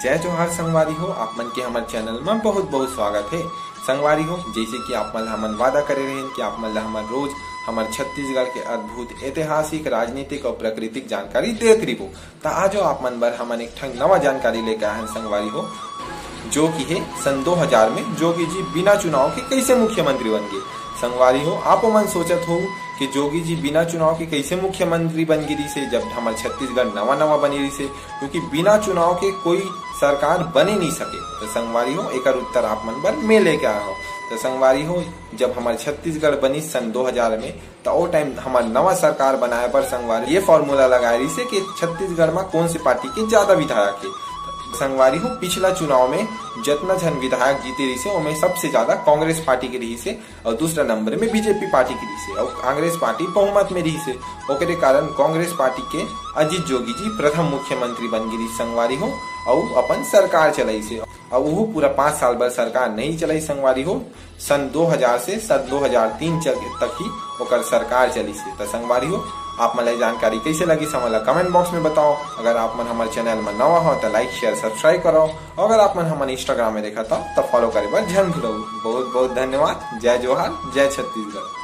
जय जोहार संगवारी हो, आप मन के हमारे चैनल में बहुत बहुत स्वागत है। संगवारी हो, जैसे कि आप मन हमन वादा करे रहे कि आप मन हमारे रोज हमारे छत्तीसगढ़ के अद्भुत ऐतिहासिक, राजनीतिक और प्राकृतिक जानकारी देते रहो। तो आज आप मन बर हमन एक ठंग नवा जानकारी लेकर आए हैं संगवारी हो, जो कि है सन 2000 में जोगी जी बिना चुनाव के कैसे मुख्यमंत्री बन गए। संगवारी हो, आप मन सोचत हो कि जोगी जी बिना चुनाव के कैसे मुख्यमंत्री बन गिरी से, जब हमारे छत्तीसगढ़ नवा नवा बनी रही से, क्योंकि बिना चुनाव के कोई सरकार बने नहीं सके। तो संगवारी हो, एक उत्तर आप मन बर मैं लेके आया हो। तो संगवारी हो, जब हमारे छत्तीसगढ़ बनी सन 2000 में, तो वो टाइम हमारे नवा सरकार बनाए पर संगवारी ये फॉर्मूला लगाए रही से कि छत्तीसगढ़ में कौन सी पार्टी के ज्यादा विधायक है। संगवारी हो, पिछला चुनाव में जितना जन विधायक जीते रही से उनमें सबसे ज्यादा कांग्रेस पार्टी की रही से और दूसरा नंबर में बीजेपी पार्टी की रही से और कांग्रेस पार्टी बहुमत में रही से। ओकरे कारण कांग्रेस पार्टी के अजीत जोगी जी प्रथम मुख्यमंत्री बन गिरी संगवारी हो और अपन सरकार चलाई से। और वो पूरा 5 साल भर सरकार नहीं चलाई संगवारी हो, सन 2000 से सन 2003 तक ही ओकर सरकार चली से। तो संगवारी हो, आप मन जानकारी कैसे लगी समझ कमेंट बॉक्स में बताओ। अगर आप मन हमारे चैनल में नवा हो तो लाइक शेयर सब्सक्राइब करो। अगर आप मन हमारे इंस्टाग्राम में देखा था तो फॉलो करे बर जन भूलो। बहुत बहुत धन्यवाद। जय जोहार, जय छत्तीसगढ़।